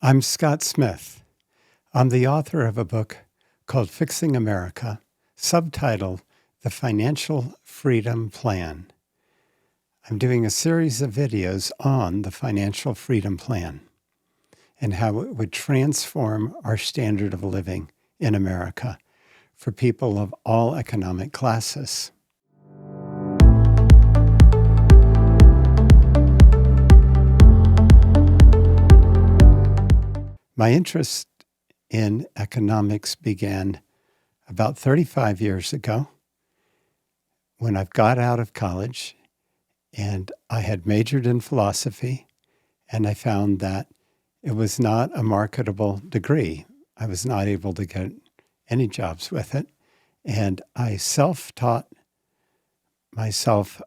I'm Scott Smith. I'm the author of a book called Fixing America, subtitled The Financial Freedom Plan. I'm doing a series of videos on the Financial Freedom Plan and how it would transform our standard of living in America for people of all economic classes. My interest in economics began about 35 years ago when I got out of college, and I had majored in philosophy, and I found that it was not a marketable degree. I was not able to get any jobs with it, and I self-taught myself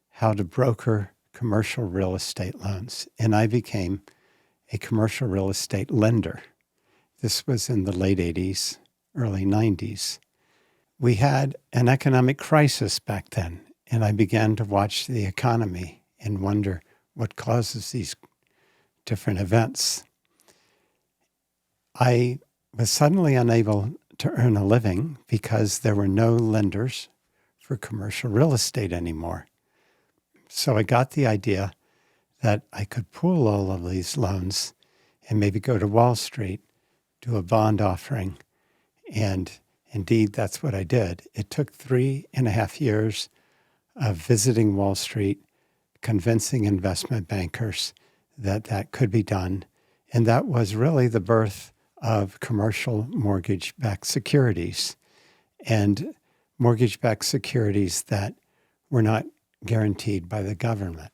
how to broker commercial real estate loans, and I became a commercial real estate lender. This was in the late 80s, early 90s. We had an economic crisis back then, and I began to watch the economy and wonder what causes these different events. I was suddenly unable to earn a living because there were no lenders for commercial real estate anymore. So I got the idea that I could pool all of these loans and maybe go to Wall Street, do a bond offering. And indeed, that's what I did. It took 3.5 years of visiting Wall Street, convincing investment bankers that that could be done. And that was really the birth of commercial mortgage-backed securities and mortgage-backed securities that were not guaranteed by the government.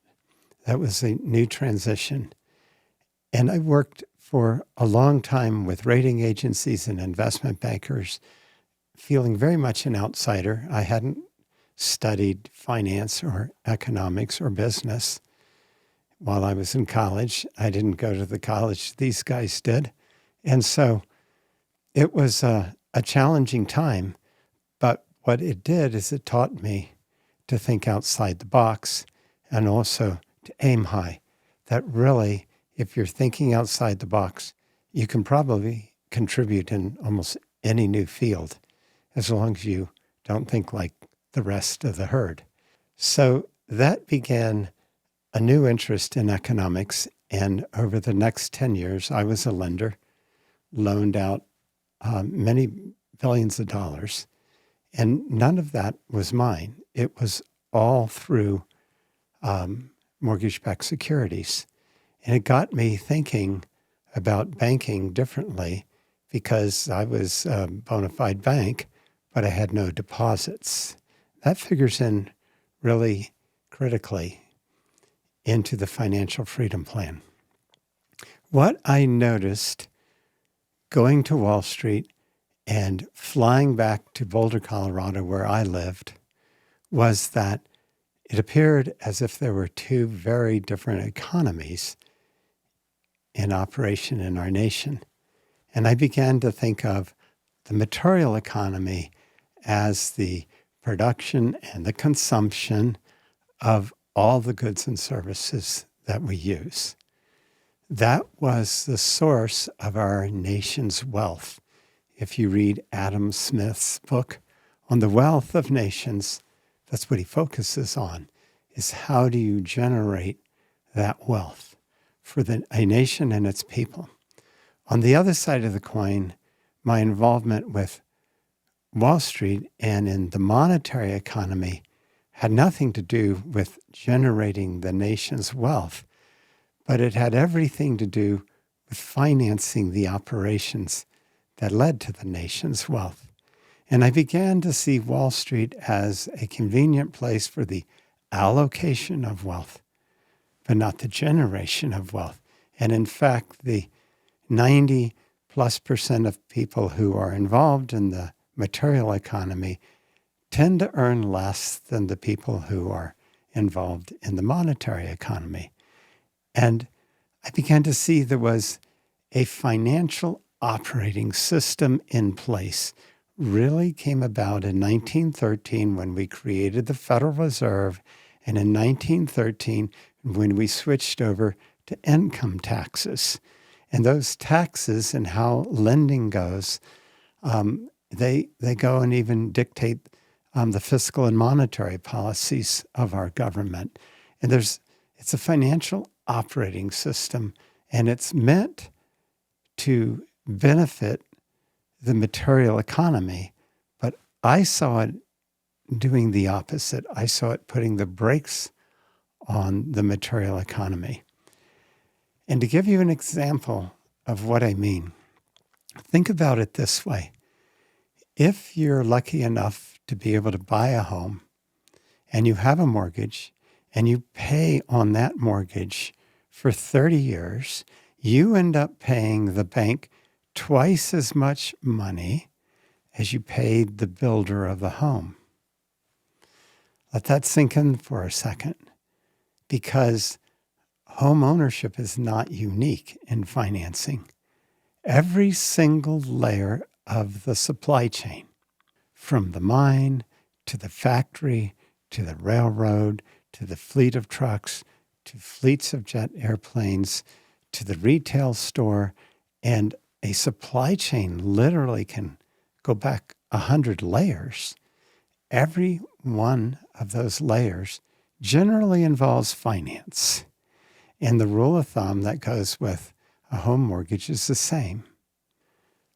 That was a new transition. And I worked for a long time with rating agencies and investment bankers, feeling very much an outsider. I hadn't studied finance or economics or business while I was in college. I didn't go to the college these guys did. And so it was a challenging time. But what it did is it taught me to think outside the box and also to aim high. That really, if you're thinking outside the box, you can probably contribute in almost any new field as long as you don't think like the rest of the herd. So that began a new interest in economics. And over the next 10 years, I was a lender, loaned out many billions of dollars. And none of that was mine. It was all through mortgage-backed securities. And it got me thinking about banking differently because I was a bona fide bank, but I had no deposits. That figures in really critically into the Financial Freedom Plan. What I noticed going to Wall Street and flying back to Boulder, Colorado, where I lived, was that it appeared as if there were two very different economies in operation in our nation. And I began to think of the material economy as the production and the consumption of all the goods and services that we use. That was the source of our nation's wealth. If you read Adam Smith's book on the wealth of nations, that's what he focuses on, is how do you generate that wealth for a nation and its people. On the other side of the coin, my involvement with Wall Street and in the monetary economy had nothing to do with generating the nation's wealth, but it had everything to do with financing the operations that led to the nation's wealth. And I began to see Wall Street as a convenient place for the allocation of wealth, but not the generation of wealth. And in fact, the 90+% of people who are involved in the material economy tend to earn less than the people who are involved in the monetary economy. And I began to see there was a financial operating system in place. Really came about in 1913 when we created the Federal Reserve, and in 1913 when we switched over to income taxes. And those taxes and how lending goes, they go and even dictate the fiscal and monetary policies of our government. And it's a financial operating system, and it's meant to benefit the material economy. But I saw it doing the opposite. I saw it putting the brakes on the material economy. And to give you an example of what I mean, think about it this way. If you're lucky enough to be able to buy a home and you have a mortgage and you pay on that mortgage for 30 years, you end up paying the bank twice as much money as you paid the builder of the home. Let that sink in for a second, because home ownership is not unique in financing. Every single layer of the supply chain, from the mine to the factory to the railroad to the fleet of trucks to fleets of jet airplanes to the retail store, and a supply chain literally can go back 100 layers. Every one of those layers generally involves finance. And the rule of thumb that goes with a home mortgage is the same.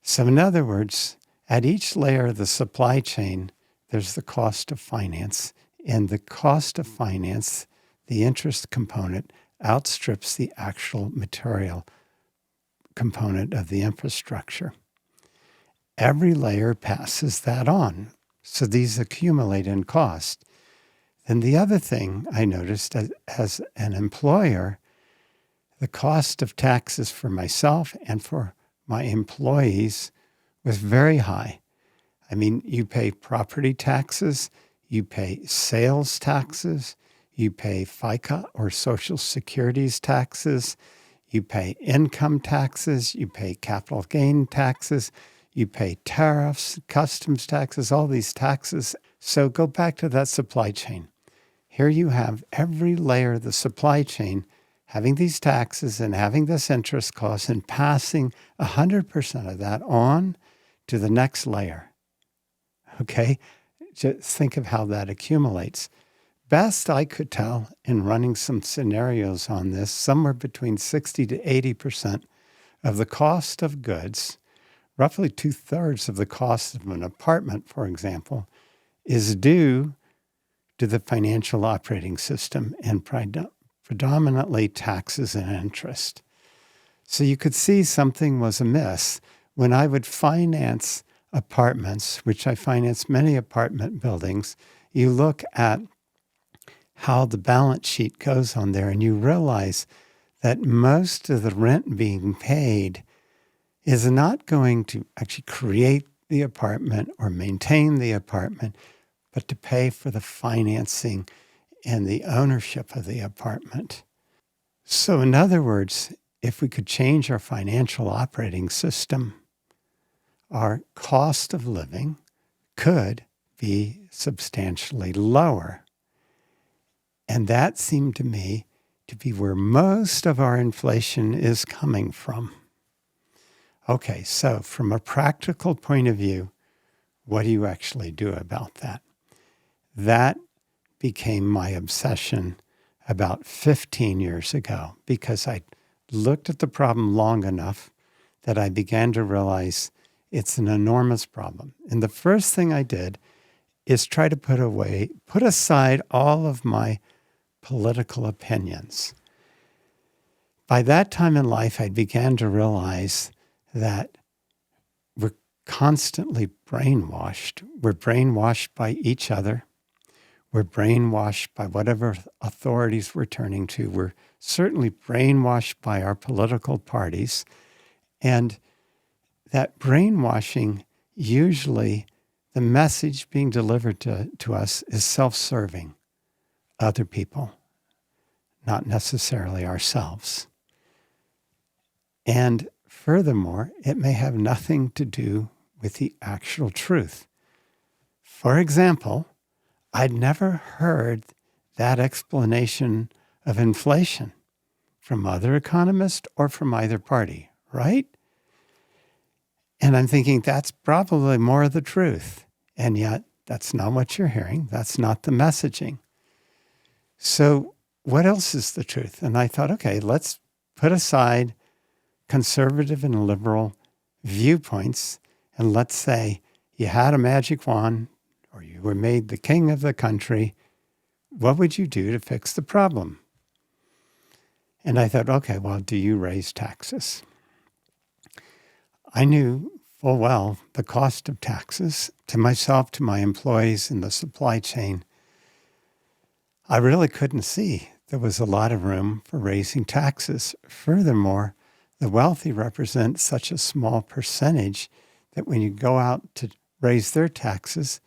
So in other words, at each layer of the supply chain, there's the cost of finance. And the cost of finance, the interest component, outstrips the actual material component of the infrastructure. Every layer passes that on. So these accumulate in cost. And the other thing I noticed as an employer, the cost of taxes for myself and for my employees was very high. I mean, you pay property taxes, you pay sales taxes, you pay FICA or Social Security's taxes, you pay income taxes, you pay capital gain taxes, you pay tariffs, customs taxes, all these taxes. So go back to that supply chain. Here you have every layer of the supply chain having these taxes and having this interest cost and passing 100% of that on to the next layer. Okay? Just think of how that accumulates. Best I could tell in running some scenarios on this, somewhere between 60 to 80% of the cost of goods, roughly 2/3 of the cost of an apartment, for example, is due to the financial operating system and predominantly taxes and interest. So you could see something was amiss. When I would finance apartments, which I finance many apartment buildings, you look at how the balance sheet goes on there and you realize that most of the rent being paid is not going to actually create the apartment or maintain the apartment, but to pay for the financing and the ownership of the apartment. So in other words, if we could change our financial operating system, our cost of living could be substantially lower. And that seemed to me to be where most of our inflation is coming from. Okay, so from a practical point of view, what do you actually do about that? That became my obsession about 15 years ago, because I looked at the problem long enough that I began to realize it's an enormous problem. And the first thing I did is try to put aside all of my political opinions. By that time in life, I began to realize that we're constantly brainwashed. We're brainwashed by each other. We're brainwashed by whatever authorities we're turning to. We're certainly brainwashed by our political parties. And that brainwashing, usually the message being delivered to us is self-serving, other people, not necessarily ourselves. And furthermore, it may have nothing to do with the actual truth. For example, I'd never heard that explanation of inflation from other economists or from either party, right? And I'm thinking that's probably more of the truth. And yet that's not what you're hearing. That's not the messaging. So what else is the truth? And I thought, okay, let's put aside conservative and liberal viewpoints, and let's say you had a magic wand or you were made the king of the country. What would you do to fix the problem? And I thought, okay, well, do you raise taxes? I knew full well the cost of taxes to myself, to my employees in the supply chain. I really couldn't see there was a lot of room for raising taxes. Furthermore, the wealthy represent such a small percentage that when you go out to raise their taxes,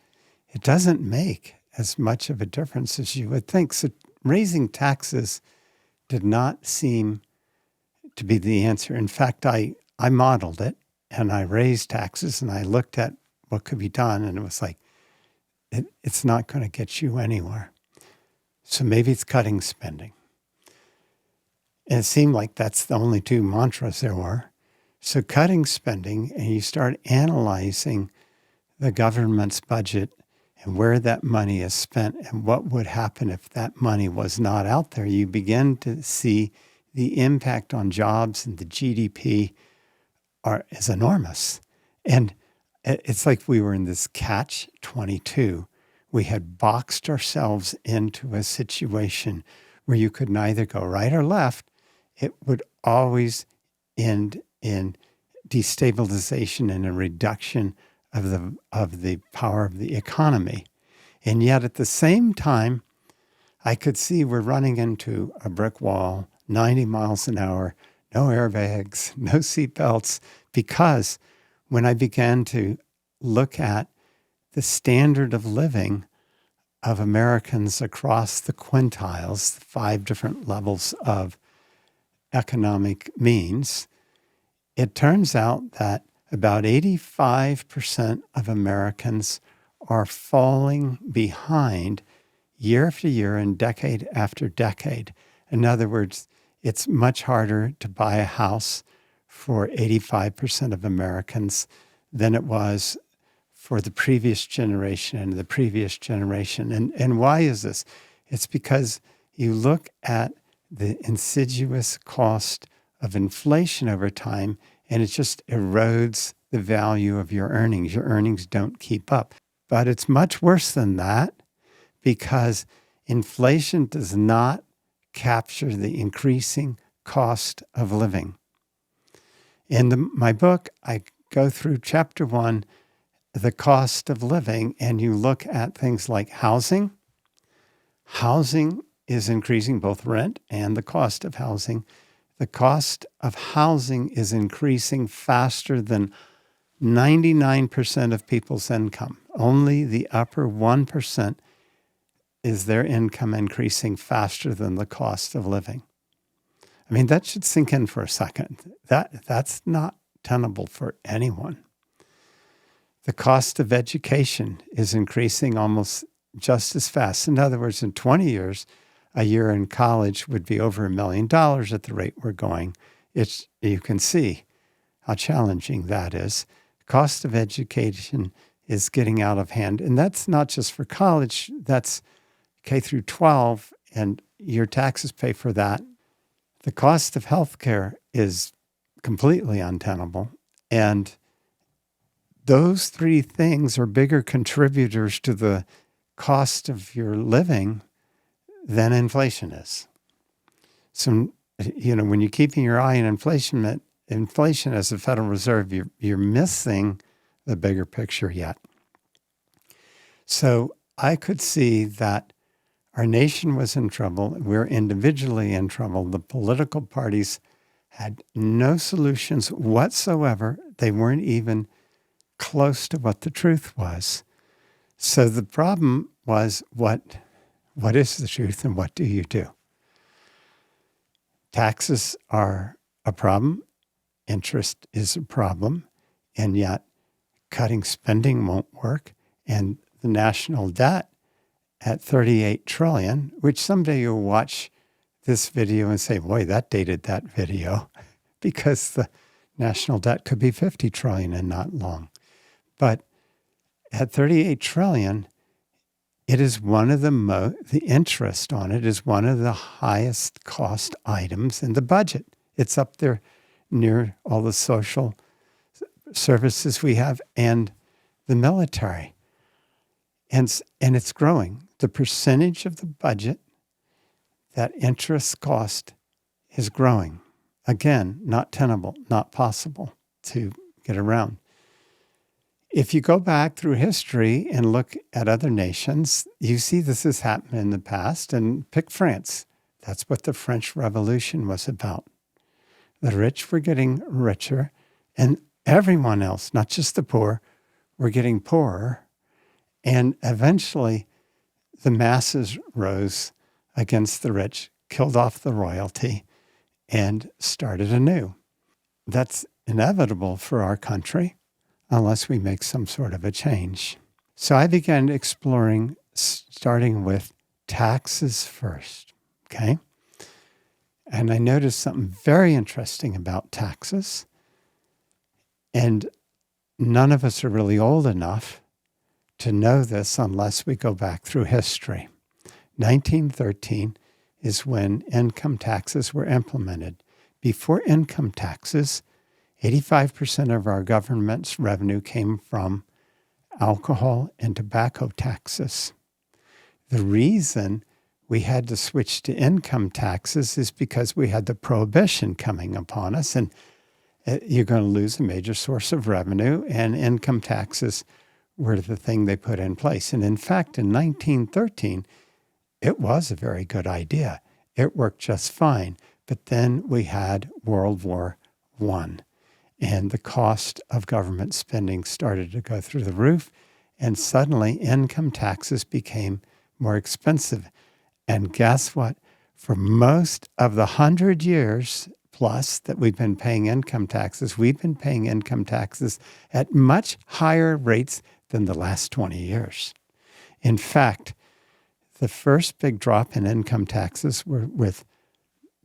it doesn't make as much of a difference as you would think. So raising taxes did not seem to be the answer. In fact, I modeled it and I raised taxes and I looked at what could be done, and it was like, it's not going to get you anywhere. So maybe it's cutting spending. And it seemed like that's the only two mantras there were. So cutting spending, and you start analyzing the government's budget and where that money is spent and what would happen if that money was not out there, you begin to see the impact on jobs and the GDP is enormous. And it's like we were in this catch-22. We had boxed ourselves into a situation where you could neither go right or left. It would always end in destabilization and a reduction of the power of the economy. And yet at the same time, I could see we're running into a brick wall, 90 miles an hour, no airbags, no seatbelts, because when I began to look at the standard of living of Americans across the quintiles, 5 different levels of economic means, it turns out that about 85% of Americans are falling behind year after year and decade after decade. In other words, it's much harder to buy a house for 85% of Americans than it was for the previous generation and the previous generation. And why is this? It's because you look at the insidious cost of inflation over time, and it just erodes the value of your earnings. Your earnings don't keep up. But it's much worse than that, because inflation does not capture the increasing cost of living. In my book, I go through chapter 1, the cost of living, and you look at things like housing. Housing is increasing, both rent and the cost of housing. The cost of housing is increasing faster than 99% of people's income. Only the upper 1% is their income increasing faster than the cost of living. I mean, that should sink in for a second. That's not tenable for anyone. The cost of education is increasing almost just as fast. In other words, in 20 years, a year in college would be over $1 million at the rate we're going. You can see how challenging that is. Cost of education is getting out of hand. And that's not just for college, that's K through 12, and your taxes pay for that. The cost of healthcare is completely untenable. And those 3 things are bigger contributors to the cost of your living than inflation is. So, when you're keeping your eye on inflation as the Federal Reserve, you're missing the bigger picture yet. So I could see that our nation was in trouble. We're individually in trouble. The political parties had no solutions whatsoever. They weren't even close to what the truth was. So the problem was, what is the truth and what do you do? Taxes are a problem. Interest is a problem. And yet cutting spending won't work. And the national debt at $38 trillion, which someday you'll watch this video and say, boy, that dated that video, because the national debt could be 50 trillion and not long. But at 38 trillion, it is one of the interest on it is one of the highest cost items in the budget. It's up there near all the social services we have and the military. And it's growing. The percentage of the budget that interest cost is growing. Again, not tenable, not possible to get around. If you go back through history and look at other nations, you see this has happened in the past. And pick France. That's what the French Revolution was about. The rich were getting richer, and everyone else, not just the poor, were getting poorer. And eventually, the masses rose against the rich, killed off the royalty, and started anew. That's inevitable for our country unless we make some sort of a change. So I began exploring, starting with taxes first, okay? And I noticed something very interesting about taxes. And none of us are really old enough to know this unless we go back through history. 1913 is when income taxes were implemented. Before income taxes, 85% of our government's revenue came from alcohol and tobacco taxes. The reason we had to switch to income taxes is because we had the prohibition coming upon us, and you're going to lose a major source of revenue, and income taxes were the thing they put in place. And in fact, in 1913, it was a very good idea. It worked just fine. But then we had World War I, and the cost of government spending started to go through the roof, and suddenly income taxes became more expensive. And guess what? For most of the 100 years plus that we've been paying income taxes, we've been paying income taxes at much higher rates than the last 20 years. In fact, the first big drop in income taxes were with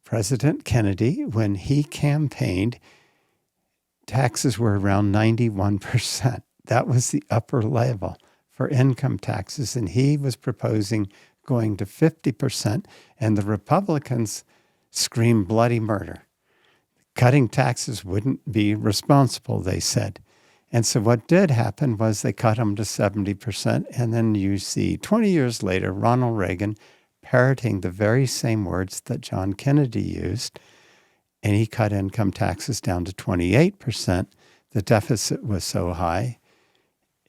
President Kennedy. When he campaigned, taxes were around 91%. That was the upper level for income taxes, and he was proposing going to 50%, and the Republicans screamed bloody murder. Cutting taxes wouldn't be responsible, they said. And so what did happen was they cut them to 70%, and then you see 20 years later, Ronald Reagan parroting the very same words that John Kennedy used, and he cut income taxes down to 28%. The deficit was so high,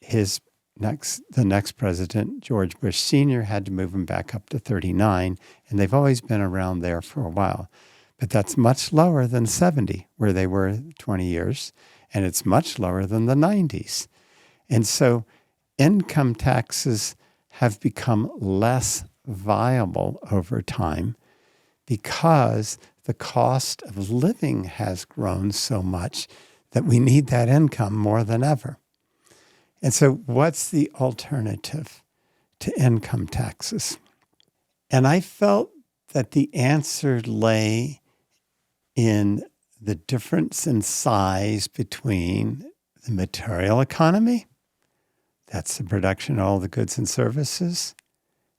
the next president, George Bush Sr., had to move them back up to 39, and they've always been around there for a while. But that's much lower than 70, where they were 20 years, and it's much lower than the 90s. And so income taxes have become less viable over time because the cost of living has grown so much that we need that income more than ever. And so what's the alternative to income taxes? And I felt that the answer lay in the difference in size between the material economy, that's the production of all the goods and services,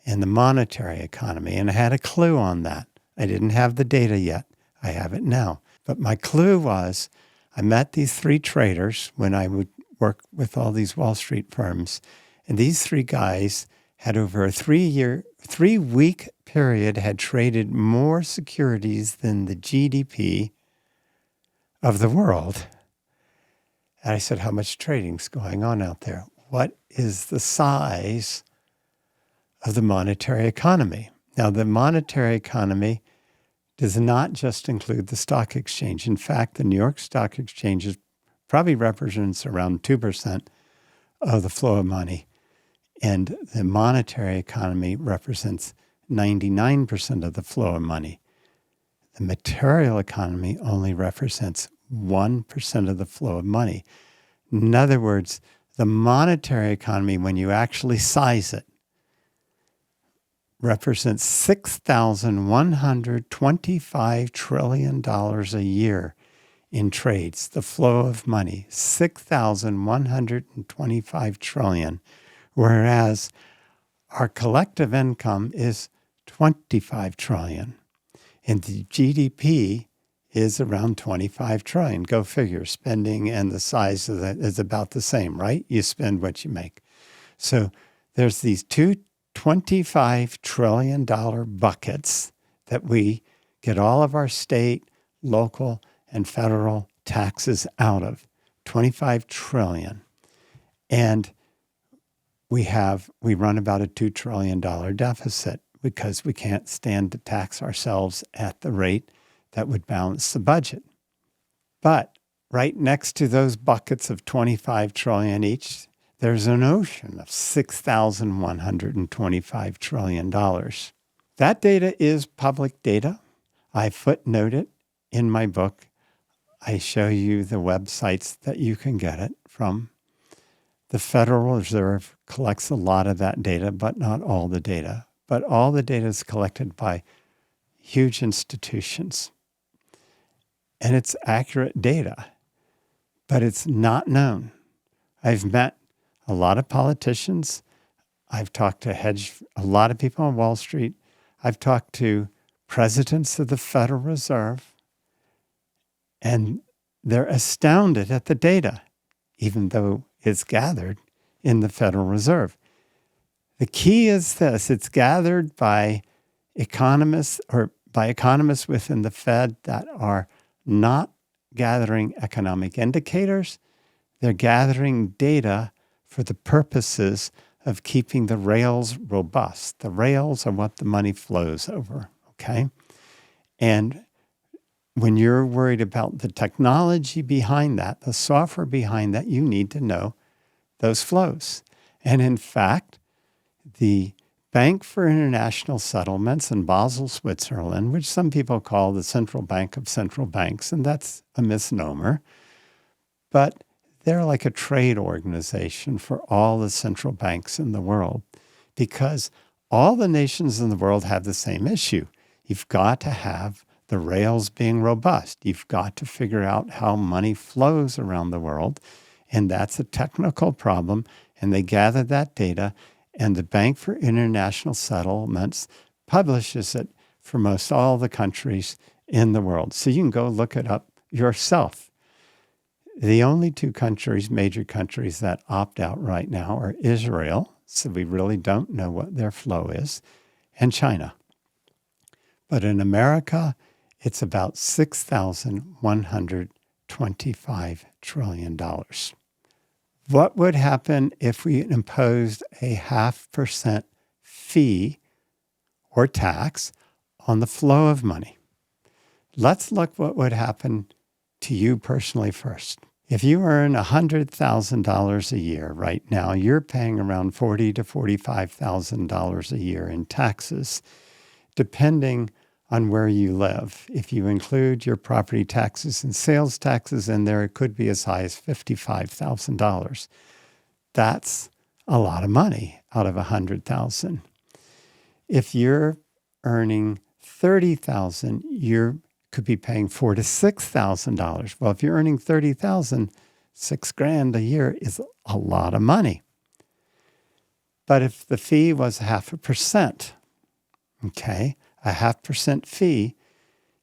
and the monetary economy. And I had a clue on that. I didn't have the data yet. I have it now. But my clue was I met these three traders when I would work with all these Wall Street firms. And these three guys had over a 3-week period had traded more securities than the GDP of the world. And I said, how much trading's going on out there? What is the size of the monetary economy? Now, the monetary economy does not just include the stock exchange. In fact, the New York Stock Exchange probably represents around 2% of the flow of money. And the monetary economy represents 99% of the flow of money. The material economy only represents 1% of the flow of money. In other words, the monetary economy, when you actually size it, represents $6,125 trillion a year in trades, the flow of money, 6,125 trillion, whereas our collective income is 25 trillion. And the GDP is around 25 trillion. Go figure. Spending and the size of that is about the same, right? You spend what you make. So there's these two $25 trillion buckets that we get all of our state, local, and federal taxes out of. 25 trillion. And we run about a $2 trillion deficit because we can't stand to tax ourselves at the rate that would balance the budget. But right next to those buckets of 25 trillion each, there's an ocean of $6,125 trillion. That data is public data. I footnote it in my book. I show you the websites that you can get it from. The Federal Reserve collects a lot of that data, but not all the data. But all the data is collected by huge institutions. And it's accurate data, but it's not known. I've met a lot of politicians. I've talked to a lot of people on Wall Street. I've talked to presidents of the Federal Reserve, and they're astounded at the data, even though it's gathered in the Federal Reserve. The key is this: it's gathered by economists within the Fed that are not gathering economic indicators. They're gathering data for the purposes of keeping the rails robust. The rails are what the money flows over, okay? And when you're worried about the technology behind that, the software behind that, you need to know those flows. And in fact, the Bank for International Settlements in Basel, Switzerland, which some people call the central bank of central banks, and that's a misnomer, but they're like a trade organization for all the central banks in the world because all the nations in the world have the same issue. You've got to have the rails being robust. You've got to figure out how money flows around the world, and that's a technical problem, and they gather that data. And the Bank for International Settlements publishes it for most all the countries in the world. So you can go look it up yourself. The only two major countries that opt out right now are Israel, so we really don't know what their flow is, and China. But in America, it's about $6,125 trillion. What would happen if we imposed a 0.5% fee or tax on the flow of money? Let's look what would happen to you personally first. If you earn $100,000 a year right now, you're paying around $40,000 to $45,000 a year in taxes, depending on where you live. If you include your property taxes and sales taxes in there, it could be as high as $55,000. That's a lot of money out of $100,000. If you're earning $30,000, you could be paying $4,000 to $6,000. Well, if you're earning $30,000, $6,000 a year is a lot of money. But if the fee was 0.5%, okay, a 0.5% fee,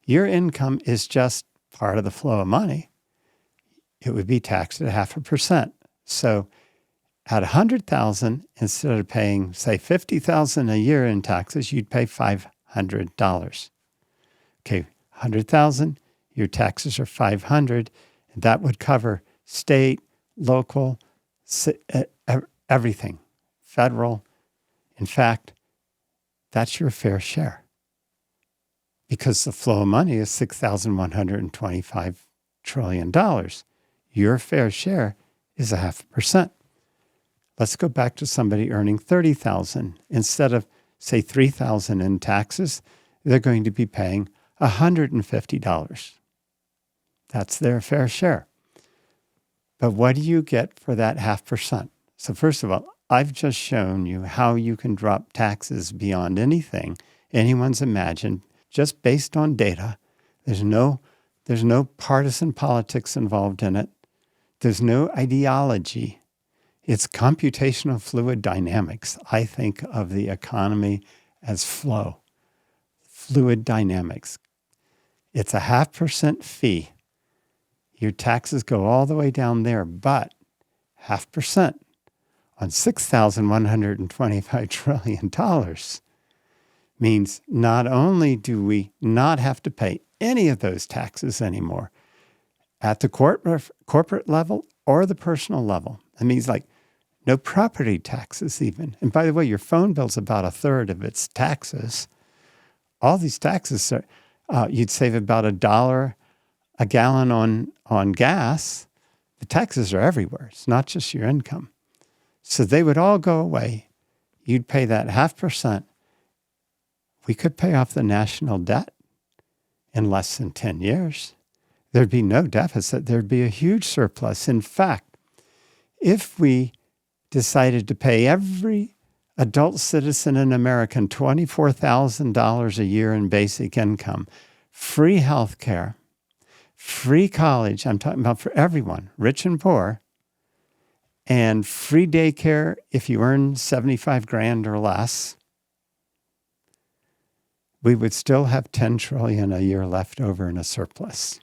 your income is just part of the flow of money. It would be taxed at 0.5%. So at $100,000, instead of paying, say, $50,000 a year in taxes, you'd pay $500. Okay, $100,000, your taxes are $500, and that would cover state, local, everything, federal. In fact, that's your fair share. Because the flow of money is $6,125 trillion. Your fair share is 0.5%. Let's go back to somebody earning $30,000. Instead of, say, $3,000 in taxes, they're going to be paying $150. That's their fair share. But what do you get for that 0.5%? So first of all, I've just shown you how you can drop taxes beyond anything anyone's imagined, just based on data. There's There's no partisan politics involved in it. There's no ideology. It's computational fluid dynamics. I think of the economy as flow, fluid dynamics. It's a 0.5% fee. Your taxes go all the way down there, but 0.5% on $6,125 trillion means not only do we not have to pay any of those taxes anymore at the corporate level or the personal level. It means like no property taxes even. And by the way, your phone bill's about 1/3 of its taxes. All these taxes are, you'd save about $1 a gallon on gas. The taxes are everywhere. It's not just your income. So they would all go away. You'd pay that 0.5%. We could pay off the national debt in less than 10 years. There'd be no deficit. There'd be a huge surplus. In fact, if we decided to pay every adult citizen in America $24,000 a year in basic income, free health care, free college, I'm talking about for everyone, rich and poor, and free daycare if you earn 75 grand or less, we would still have 10 trillion a year left over in a surplus.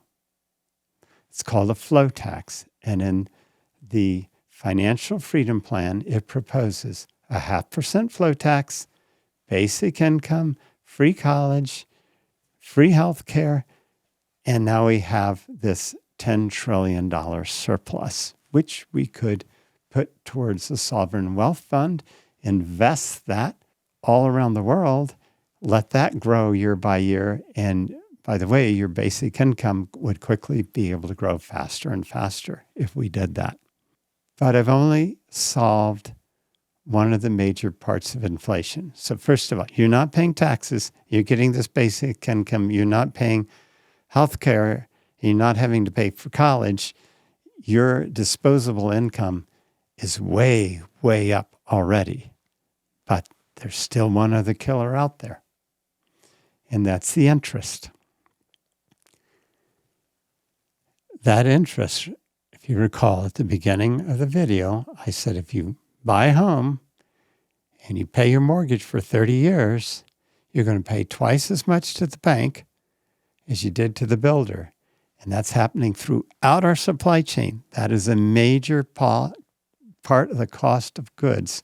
It's called a flow tax. And in the Financial Freedom Plan, it proposes a 0.5% flow tax, basic income, free college, free health care, and now we have this $10 trillion surplus, which we could put towards the sovereign wealth fund, invest that all around the world, let that grow year by year. And by the way, your basic income would quickly be able to grow faster and faster if we did that. But I've only solved one of the major parts of inflation. So first of all, you're not paying taxes. You're getting this basic income. You're not paying health care. You're not having to pay for college. Your disposable income is way, way up already. But there's still one other killer out there, and that's the interest. That interest, if you recall at the beginning of the video, I said if you buy a home and you pay your mortgage for 30 years, you're going to pay twice as much to the bank as you did to the builder. And that's happening throughout our supply chain. That is a major part of the cost of goods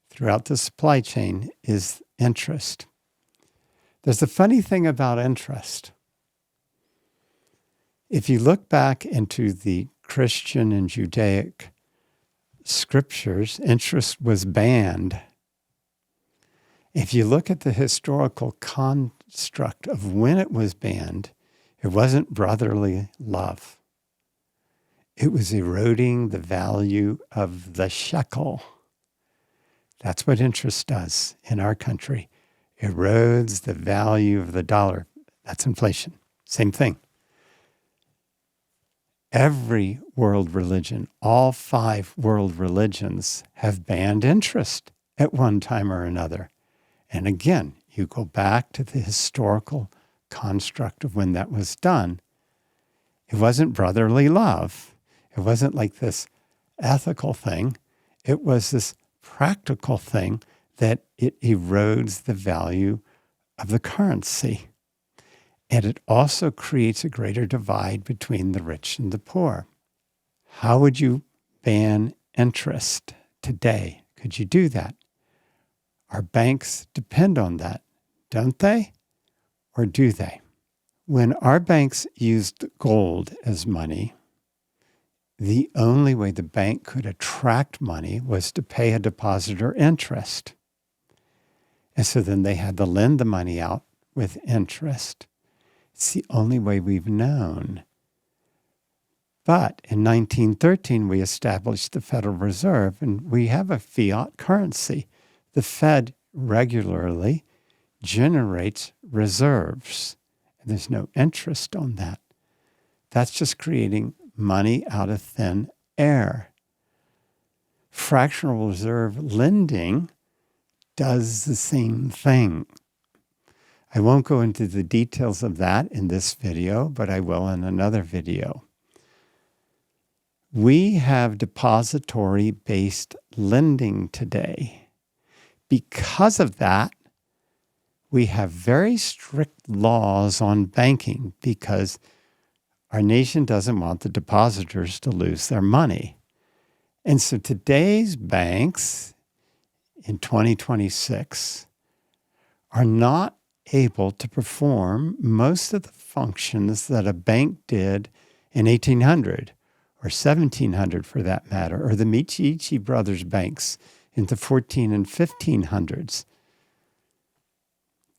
throughout the supply chain is interest. There's a funny thing about interest. If you look back into the Christian and Judaic scriptures, interest was banned. If you look at the historical construct of when it was banned, it wasn't brotherly love. It was eroding the value of the shekel. That's what interest does in our country. Erodes the value of the dollar. That's inflation. Same thing. Every world religion, all 5 world religions have banned interest at one time or another. And again, you go back to the historical construct of when that was done. It wasn't brotherly love. It wasn't like this ethical thing. It was this practical thing that it erodes the value of the currency. And it also creates a greater divide between the rich and the poor. How would you ban interest today? Could you do that? Our banks depend on that, don't they? Or do they? When our banks used gold as money, the only way the bank could attract money was to pay a depositor interest. And so then they had to lend the money out with interest. It's the only way we've known. But in 1913, we established the Federal Reserve, and we have a fiat currency. The Fed regularly generates reserves, and there's no interest on that. That's just creating money out of thin air. Fractional reserve lending does the same thing. I won't go into the details of that in this video, but I will in another video. We have depository-based lending today. Because of that, we have very strict laws on banking because our nation doesn't want the depositors to lose their money. And so today's banks in 2026 are not able to perform most of the functions that a bank did in 1800 or 1700 for that matter, or the Medici brothers banks in the 14 and 1500s.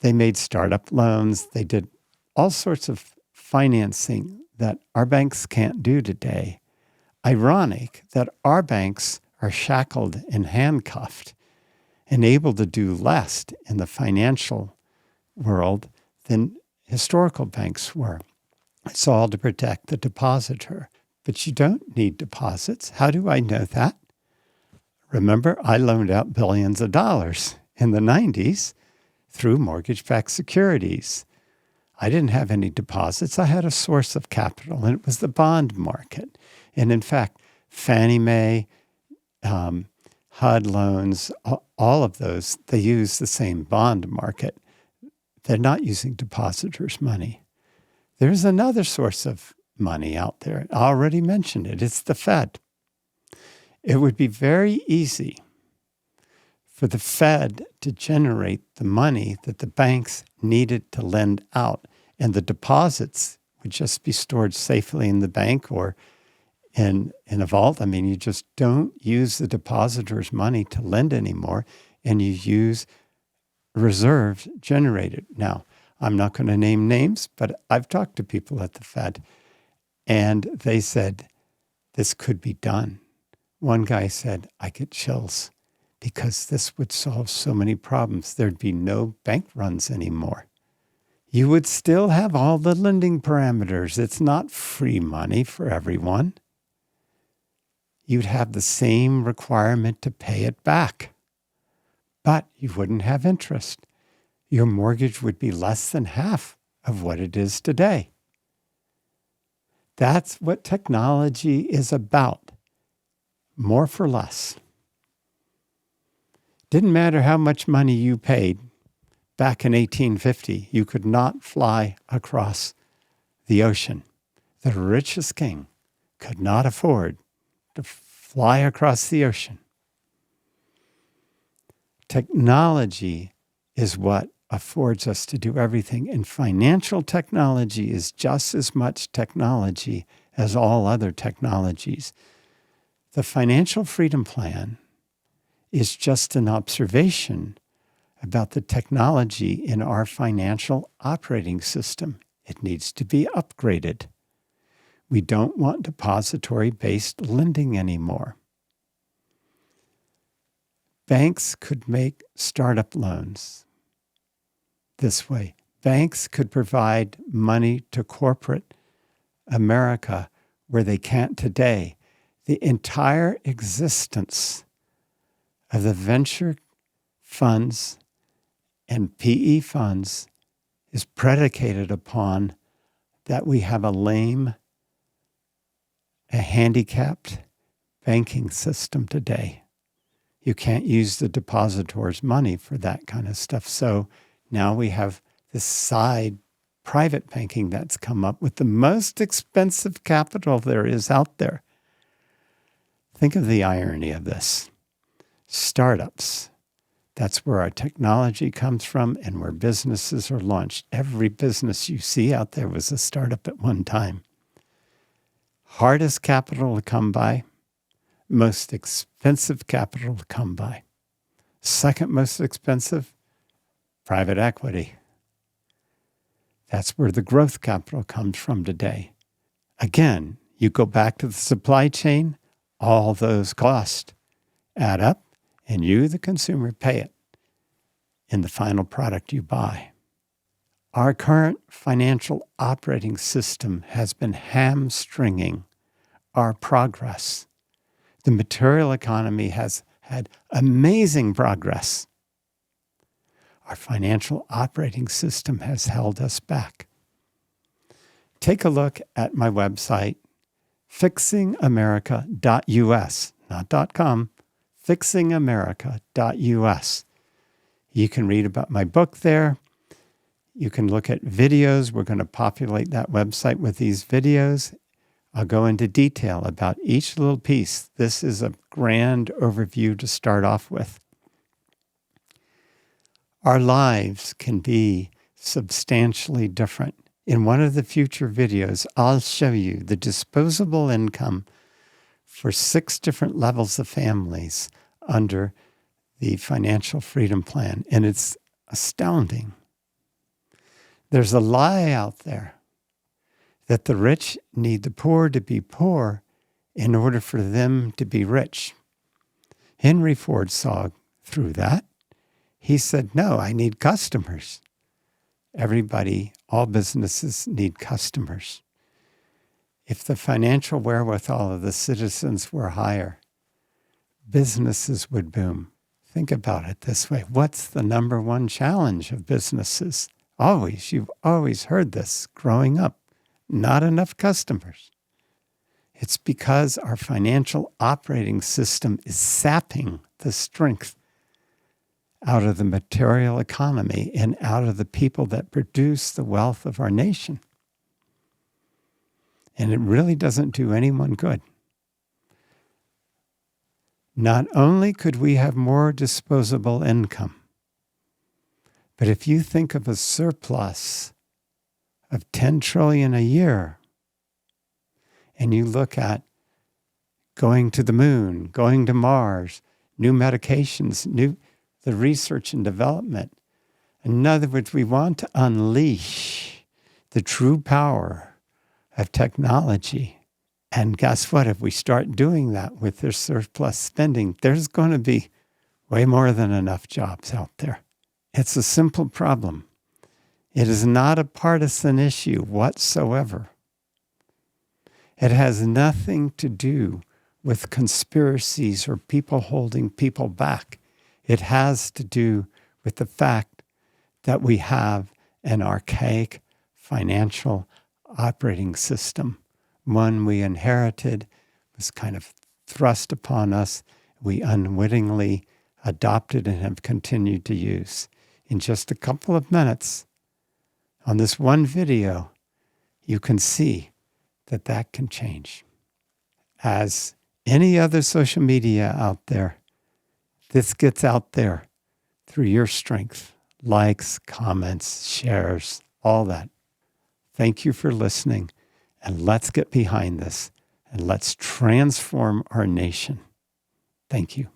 They made startup loans. They did all sorts of financing that our banks can't do today. Ironic that our banks are shackled and handcuffed and able to do less in the financial world than historical banks were. It's all to protect the depositor. But you don't need deposits. How do I know that? Remember, I loaned out billions of dollars in the 90s through mortgage-backed securities. I didn't have any deposits. I had a source of capital, and it was the bond market. And in fact, Fannie Mae, HUD loans, all of those, they use the same bond market. They're not using depositors' money. There's another source of money out there. I already mentioned it. It's the Fed. It would be very easy for the Fed to generate the money that the banks needed to lend out, and the deposits would just be stored safely in the bank or in a vault. I mean, you just don't use the depositor's money to lend anymore, and you use reserves generated. Now, I'm not going to name names, but I've talked to people at the Fed, and they said this could be done. One guy said, I get chills because this would solve so many problems. There'd be no bank runs anymore. You would still have all the lending parameters. It's not free money for everyone. You'd have the same requirement to pay it back, but you wouldn't have interest. Your mortgage would be less than half of what it is today. That's what technology is about. More for less. Didn't matter how much money you paid back in 1850, you could not fly across the ocean. The richest king could not afford to fly across the ocean. Technology is what affords us to do everything, and financial technology is just as much technology as all other technologies. The Financial Freedom Plan is just an observation about the technology in our financial operating system. It needs to be upgraded. We don't want depository-based lending anymore. Banks could make startup loans this way. Banks could provide money to corporate America where they can't today. The entire existence of the venture funds and PE funds is predicated upon that we have a handicapped banking system today. You can't use the depositor's money for that kind of stuff. So now we have this side private banking that's come up with the most expensive capital there is out there. Think of the irony of this. Startups, that's where our technology comes from and where businesses are launched. Every business you see out there was a startup at one time. Hardest capital to come by, most expensive capital to come by. Second most expensive, private equity. That's where the growth capital comes from today. Again, you go back to the supply chain, all those costs add up, and you, the consumer, pay it in the final product you buy. Our current financial operating system has been hamstringing our progress. The material economy has had amazing progress. Our financial operating system has held us back. Take a look at my website, fixingamerica.us, not .com, fixingamerica.us. You can read about my book there. You can look at videos. We're going to populate that website with these videos. I'll go into detail about each little piece. This is a grand overview to start off with. Our lives can be substantially different. In one of the future videos, I'll show you the disposable income for 6 different levels of families under the Financial Freedom Plan, and it's astounding. There's a lie out there that the rich need the poor to be poor in order for them to be rich. Henry Ford saw through that. He said, no, I need customers. Everybody, all businesses need customers. If the financial wherewithal of the citizens were higher, businesses would boom. Think about it this way. What's the number one challenge of businesses? You've always heard this growing up. Not enough customers. It's because our financial operating system is sapping the strength out of the material economy and out of the people that produce the wealth of our nation. And it really doesn't do anyone good. Not only could we have more disposable income, but if you think of a surplus of 10 trillion a year, and you look at going to the moon, going to Mars, new medications, the research and development. In other words, we want to unleash the true power of technology. And guess what? If we start doing that with their surplus spending, there's going to be way more than enough jobs out there. It's a simple problem. It is not a partisan issue whatsoever. It has nothing to do with conspiracies or people holding people back. It has to do with the fact that we have an archaic financial operating system. One we inherited, was kind of thrust upon us. We unwittingly adopted and have continued to use. In just a couple of minutes, on this one video, you can see that can change. As any other social media out there, this gets out there through your strength. Likes, comments, shares, all that. Thank you for listening, and let's get behind this, and let's transform our nation. Thank you.